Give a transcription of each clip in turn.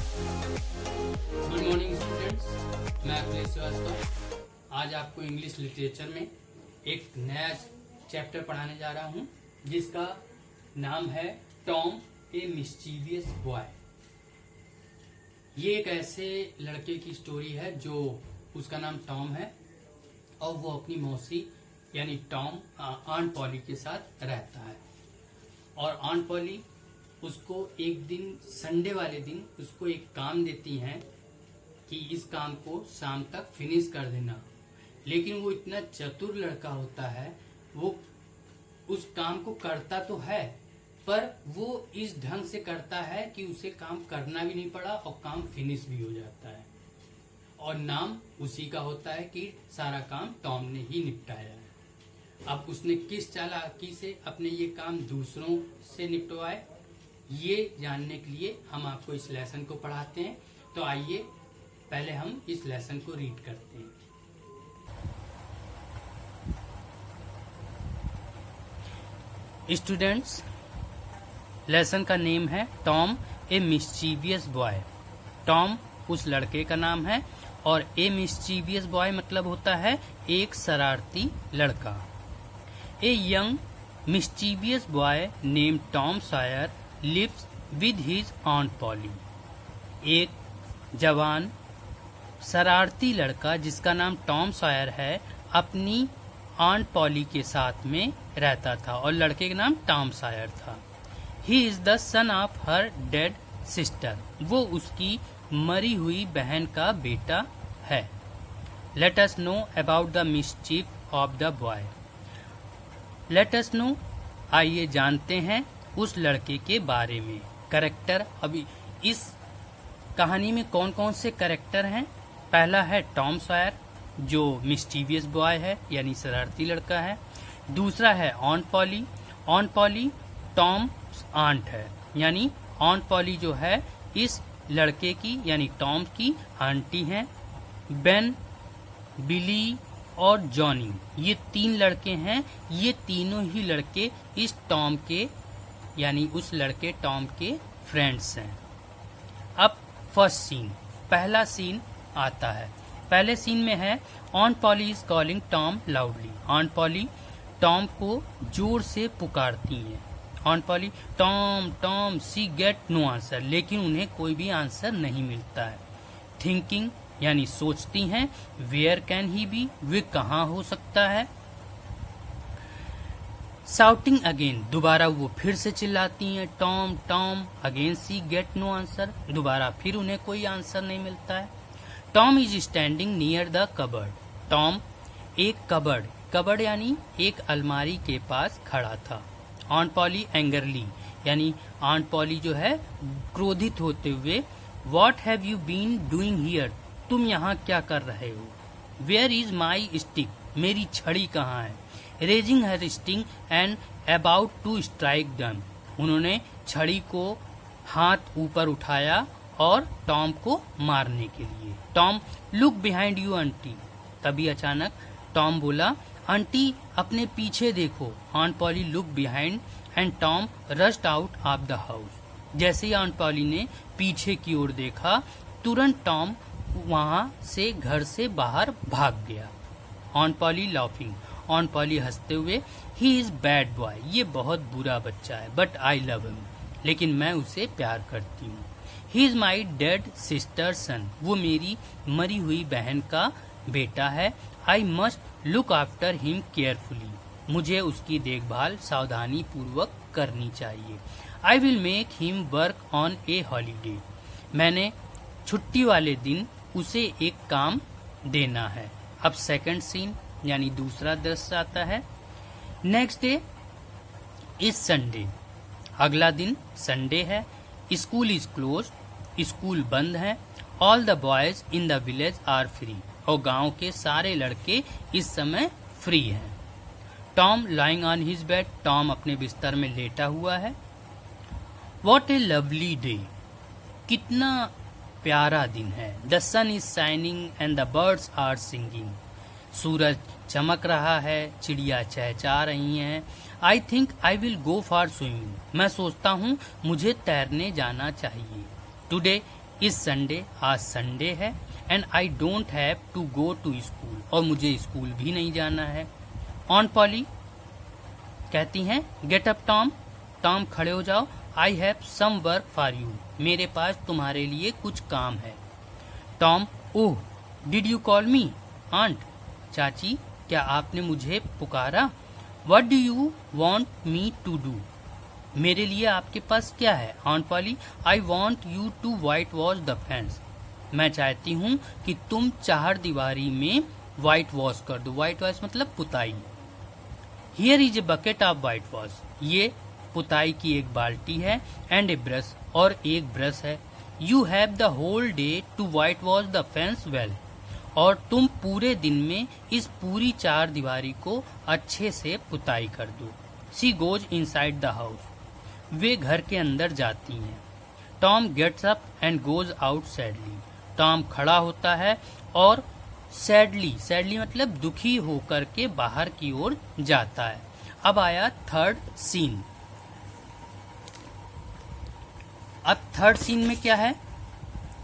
Good morning students, मैं अखिलेश श्रीवास्तव आज आपको इंग्लिश लिटरेचर में एक नया चैप्टर पढ़ाने जा रहा हूं जिसका नाम है टॉम ए मिस्चीवियस बॉय। ये एक ऐसे लड़के की स्टोरी है जो उसका नाम टॉम है और वो अपनी मौसी यानी टॉम आंट पॉली के साथ रहता है। और आंट पॉली उसको एक दिन संडे वाले दिन उसको एक काम देती हैं कि इस काम को शाम तक फिनिश कर देना। लेकिन वो इतना चतुर लड़का होता है, वो उस काम को करता तो है पर वो इस ढंग से करता है कि उसे काम करना भी नहीं पड़ा और काम फिनिश भी हो जाता है। और नाम उसी का होता है कि सारा काम टॉम ने ही निपटाया है। अब उसने किस चालाकी से अपने ये काम दूसरों से निपटवाए, ये जानने के लिए हम आपको इस लेसन को पढ़ाते हैं। तो आइए पहले हम इस लेसन को रीड करते हैं। स्टूडेंट्स, लेसन का नेम है टॉम ए मिस्चीवियस बॉय। टॉम उस लड़के का नाम है और ए मिस्चीवियस बॉय मतलब होता है एक शरारती लड़का। A young mischievous boy name Tom Sawyer lives with his aunt Polly। एक जवान शरारती लड़का जिसका नाम टॉम सॉयर है अपनी आंट पॉली के साथ में रहता था और लड़के का नाम टॉम सॉयर था। He is the son of her dead sister. वो उसकी मरी हुई बहन का बेटा है। Let us know about the mischief of the boy. Let us know, आइए जानते हैं उस लड़के के बारे में। कैरेक्टर, अभी इस कहानी में कौन कौन से कैरेक्टर हैं? पहला है टॉम सॉयर जो मिस्चीवियस बॉय है यानी शरारती लड़का है। दूसरा है aunt Polly. Aunt Polly Tom aunt है यानी ऑन्ट पॉली जो है इस लड़के की यानी टॉम की आंटी है। बेन, बिली और जॉनी, ये तीन लड़के हैं। ये तीनों ही लड़के इस टॉम के यानी उस लड़के टॉम के फ्रेंड्स हैं। अब फर्स्ट सीन, पहला सीन आता है। पहले सीन में है aunt poly is calling Tom loudly. ऑन्ट Polly Tom को जोर से पुकारती हैं। ऑन्ट पॉली टॉम टॉम, सी गेट नो आंसर, लेकिन उन्हें कोई भी आंसर नहीं मिलता है। थिंकिंग यानी सोचती हैं वेयर कैन ही बी, वे कहाँ हो सकता है। शाउटिंग अगेन, दोबारा वो फिर से चिल्लाती हैं Tom Tom. Again she get no answer, दोबारा फिर उन्हें कोई आंसर नहीं मिलता है। Tom is standing near the cupboard. Tom एक कबर्ड यानी एक अलमारी के पास खड़ा था। ऑन्ट पॉली एंगरली यानी आंट पॉली जो है क्रोधित होते हुए, what have you been doing here, तुम यहाँ क्या कर रहे हो। वेयर इज माई स्टिक, मेरी छड़ी कहाँ है। Raising her stick and about to strike them, उन्होंने छड़ी को हाथ ऊपर उठाया और टॉम को मारने के लिए। Tom look behind you aunty, तभी अचानक टॉम बोला आंटी अपने पीछे देखो। Aunt Polly look behind and Tom rushed out of the house. जैसे ही आंट पॉली ने पीछे की ओर देखा तुरंत टॉम वहां से घर से बाहर भाग गया। Aunt Polly laughing, aunt Polly हंसते हुए, ही इज बैड बॉय, ये बहुत बुरा बच्चा है, बट आई लव हिम, लेकिन मैं उसे प्यार करती हूँ। He is my dead sister son, वो मेरी मरी हुई बहन का बेटा है। I must look after him carefully, मुझे उसकी देखभाल सावधानी पूर्वक करनी चाहिए। I will make him work on a holiday, मैंने छुट्टी वाले दिन उसे एक काम देना है। अब सेकंड सीन यानी दूसरा दृश्य आता है। नेक्स्ट डे इज संडे, अगला दिन संडे है। स्कूल इज क्लोज, स्कूल बंद है। All the boys in the village are free, और गांव के सारे लड़के इस समय फ्री हैं। Tom lying on his bed, Tom अपने बिस्तर में लेटा हुआ है। वॉट ए लवली डे, कितना प्यारा दिन है। The sun is shining and the birds are singing, सूरज चमक रहा है, चिड़िया चहचहा रही हैं। I think I will go for swimming, मैं सोचता हूँ मुझे तैरने जाना चाहिए। टुडे इस संडे आज संडे है and I don't have to go to school और मुझे स्कूल भी नहीं जाना है। ऑन पॉली कहती हैं गेट अप टॉम, टॉम खड़े हो जाओ, I have some work for you, मेरे पास तुम्हारे लिए कुछ काम है। Tom oh did you call me aunt, चाची क्या आपने मुझे पुकारा। What do you want me to do, मेरे लिए आपके पास क्या है। Aunt Polly I want you to whitewash the fence, मैं चाहती हूँ कि तुम चार दीवारी में व्हाइट वॉश कर दो। व्हाइट वॉश मतलब पुताई। Here is a bucket of white wash, ये पुताई की एक बाल्टी है एंड ए ब्रश, और एक ब्रश है। You have the whole day to whitewash the fence well, और तुम पूरे दिन में इस पूरी चार दीवारी को अच्छे से पुताई कर दो। She goes inside the house, वे घर के अंदर जाती हैं। Tom gets up and goes out sadly, Tom खड़ा होता है और सैडली, सैडली मतलब दुखी होकर के बाहर की ओर जाता है। अब आया थर्ड सीन। अब थर्ड सीन में क्या है,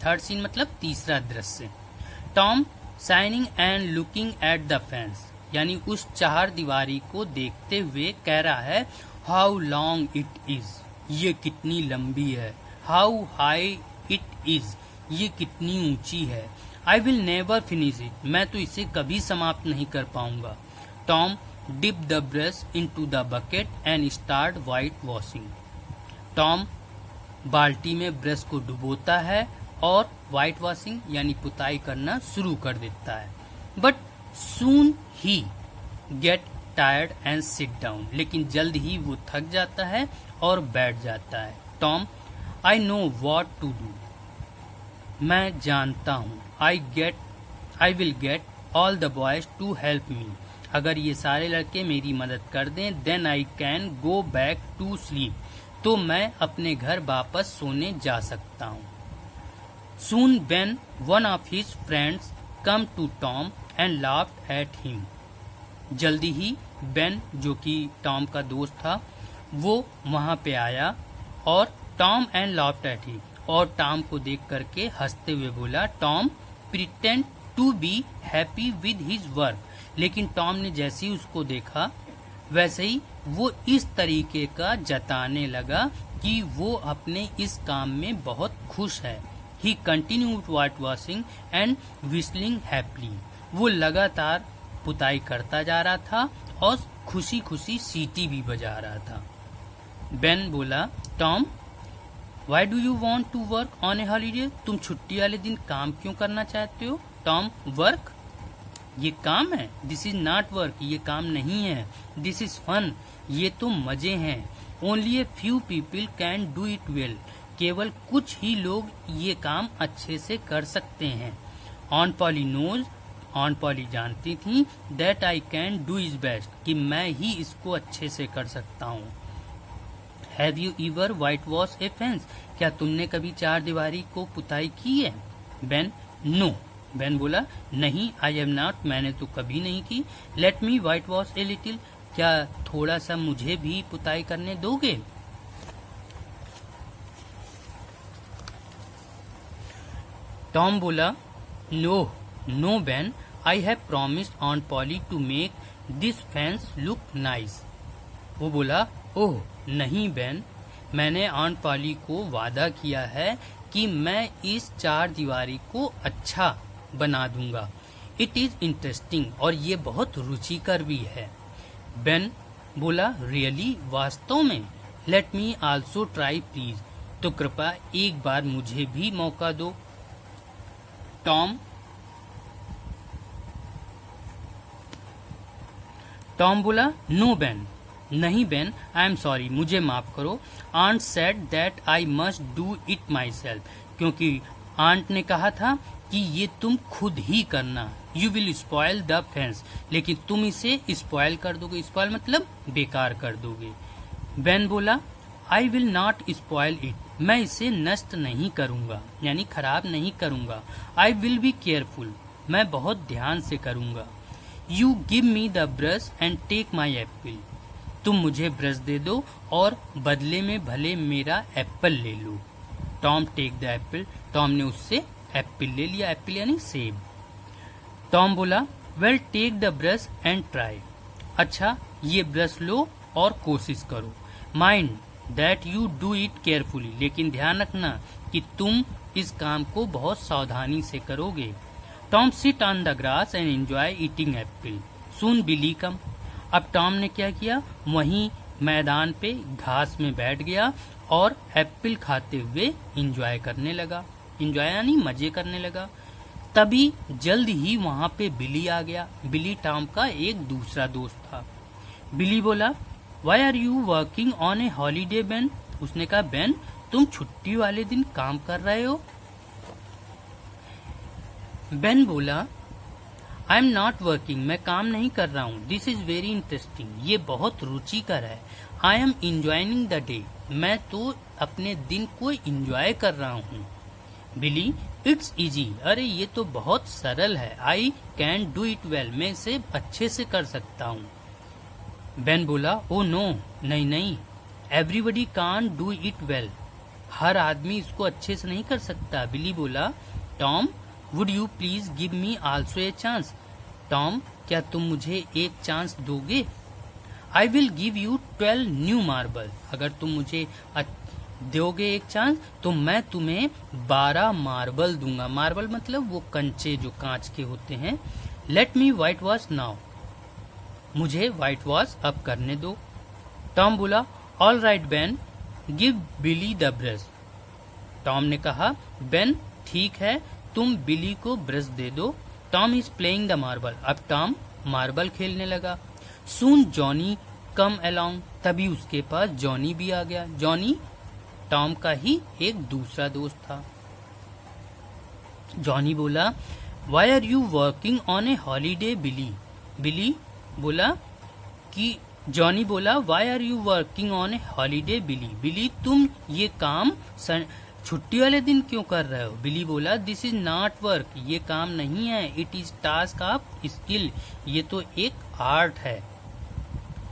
थर्ड सीन मतलब तीसरा दृश्य। Tom signing and looking at the fence, यानी उस चार दीवारी को देखते हुए कह रहा है हाउ लॉन्ग इट इज, ये कितनी लंबी है। हाउ हाई इट इज, ये कितनी ऊंची है। I will never finish it, मैं तो इसे कभी समाप्त नहीं कर पाऊंगा। Tom dip the brush into the bucket and start whitewashing, Tom बाल्टी में ब्रश को डुबोता है और व्हाइट वॉशिंग यानी पुताई करना शुरू कर देता है। But soon he get tired and sit down, लेकिन जल्द ही वो थक जाता है और बैठ जाता है। Tom I know what to do, मैं जानता हूँ। I will get all the boys to help me, अगर ये सारे लड़के मेरी मदद कर दें then I can go back to sleep, तो मैं अपने घर वापस सोने जा सकता हूँ। Soon Ben one of his friends come to Tom and laughed at him, जल्दी ही बेन जो कि टॉम का दोस्त था वो वहां पे आया और Tom and laughed at him, और टॉम को देख करके हंसते हुए बोला Tom pretend to be happy with his work, लेकिन टॉम ने जैसे ही उसको देखा वैसे ही वो इस तरीके का जताने लगा कि वो अपने इस काम में बहुत खुश है। ही continued white washing and whistling happily, वो लगातार पुताई करता जा रहा था और खुशी खुशी सीटी भी बजा रहा था। बेन बोला Tom why do you want to work on a holiday, तुम छुट्टी वाले दिन काम क्यों करना चाहते हो। टॉम वर्क, ये काम है। दिस इज नॉट वर्क, ये काम नहीं है। दिस इज फन, ये तो मजे हैं। Only a few people can do it well, केवल कुछ ही लोग ये काम अच्छे से कर सकते हैं। Aunt Polly knows, aunt Polly जानती थी that I can do is best, कि मैं ही इसको अच्छे से कर सकता हूँ। Have you ever whitewash a fence, क्या तुमने कभी चार दीवारी को पुताई की है। बेन नो, बेन बोला नहीं, आई हैव नॉट, मैंने तो कभी नहीं की। Late me white wash a little, क्या थोड़ा सा मुझे भी पुताई करने दोगे। टॉम बोला no no Ben, I have promised aunt Polly to make this fence look nice. वो बोला ओह नहीं बेन, मैंने ऑन पॉली को वादा किया है कि मैं इस चार दीवारी को अच्छा बना दूंगा। इट इज इंटरेस्टिंग, और ये बहुत रुचिकर भी है। बेन बोला रियली, वास्तव में। Let me also try please, तो कृपया एक बार मुझे भी मौका दो। टॉम बोला नो बेन, नहीं बेन, आई एम सॉरी, मुझे माफ करो। Aunt said that I must do it myself, क्योंकि आंट ने कहा था कि ये तुम खुद ही करना। You will spoil the fence, लेकिन तुम इसे स्पॉयल कर दोगे। स्पॉयल मतलब बेकार कर दोगे। बेन बोला I will not spoil it, मैं इसे नष्ट नहीं करूंगा, यानी खराब नहीं करूंगा। आई विल बी केयरफुल, मैं बहुत ध्यान से करूंगा। You give me the brush and take my apple, तुम मुझे ब्रश दे दो और बदले में भले मेरा एप्पल ले लो। Tom take the apple, Tom ने उससे एप्पल ले लिया, एप्पल यानी सेब। टॉम बोला well take the brush and try, अच्छा ये ब्रश लो और कोशिश करो, mind that you do it carefully, लेकिन ध्यान रखना कि तुम इस काम को बहुत सावधानी से करोगे। Tom sit on the grass and enjoy eating apple, soon Billy come, अब टॉम ने क्या किया, वहीं मैदान पे घास में बैठ गया और एप्पल खाते हुए एंजॉय करने लगा, एंजॉय यानी मजे करने लगा। तभी जल्द ही वहां पे बिली आ गया। बिली टॉम का एक दूसरा दोस्त था। बिली बोला why are you working on a holiday Ben, उसने कहा बेन तुम छुट्टी वाले दिन काम कर रहे हो। बेन बोला आई एम नॉट वर्किंग, मैं काम नहीं कर रहा हूँ, दिस इज वेरी इंटरेस्टिंग, ये बहुत रुचिकर है, I am enjoying the day, मैं तो अपने दिन को इंजॉय कर रहा हूँ। बिली इट्स इजी, अरे ये तो बहुत सरल है, आई कैन डू इट वेल, मैं इसे अच्छे से कर सकता हूँ। बेन बोला ओ नो, नहीं नहीं, everybody can't do it well, हर आदमी इसको अच्छे से नहीं कर सकता। बिली बोला Tom would you please give me also a chance, Tom क्या तुम मुझे एक चांस दोगे। I will give you 12 new marble, अगर तुम मुझे दोगे एक चांस तो मैं तुम्हें 12 मार्बल दूंगा, मार्बल मतलब वो कंचे जो कांच के होते हैं। Let me white wash now, मुझे व्हाइट वॉश अब करने दो। टॉम बोला all right Ben give Billy the brush, Tom ने कहा बेन ठीक है तुम बिली को ब्रश दे दो। Tom is playing the marble, अब टॉम मार्बल खेलने लगा। सून जॉनी कम अलोंग, तभी उसके पास जॉनी भी आ गया। जॉनी टॉम का ही एक दूसरा दोस्त था। जॉनी बोला why are you working on a holiday Billy, Billy बोला कि जॉनी बोला why are you working on a holiday Billy, Billy तुम ये काम छुट्टी वाले दिन क्यों कर रहे हो। बिली बोला दिस इज नॉट वर्क, ये काम नहीं है, it is task of skill, ये तो एक आर्ट है।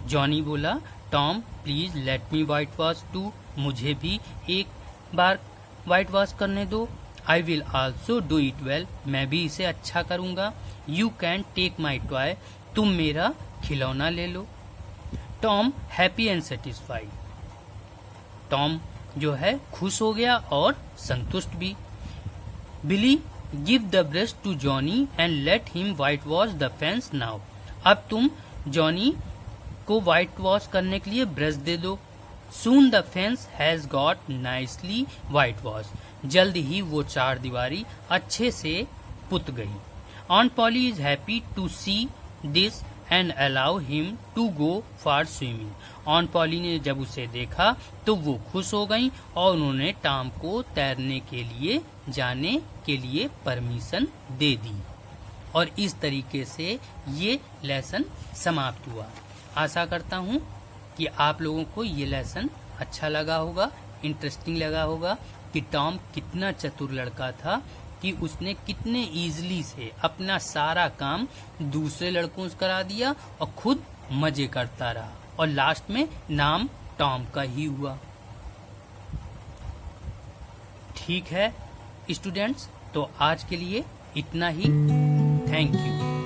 जॉनी बोला Tom please let me white wash too, मुझे भी एक बार व्हाइट वॉश करने दो। I will also do it well, मैं भी इसे अच्छा करूंगा। You can take my toy, तुम मेरा खिलौना ले लो। Tom happy and satisfied, Tom जो है खुश हो गया और संतुष्ट भी। Billy give the brush to Johnny and let him white wash the fence now, अब तुम जॉनी को व्हाइट वॉश करने के लिए ब्रश दे दो। Soon the fence has got nicely whitewash, जल्द ही वो चार दीवारी अच्छे से पुत गई। Aunt Polly is happy to see this and allow him to go for swimming, aunt Polly ने जब उसे देखा तो वो खुश हो गई और उन्होंने टॉम को तैरने के लिए जाने के लिए परमिशन दे दी। और इस तरीके से ये लेसन समाप्त हुआ। आशा करता हूँ कि आप लोगों को ये लेसन अच्छा लगा होगा, इंटरेस्टिंग लगा होगा कि टॉम कितना चतुर लड़का था कि उसने कितने इजीली से अपना सारा काम दूसरे लड़कों से करा दिया और खुद मजे करता रहा और लास्ट में नाम टॉम का ही हुआ। ठीक है स्टूडेंट्स, तो आज के लिए इतना ही। Thank you.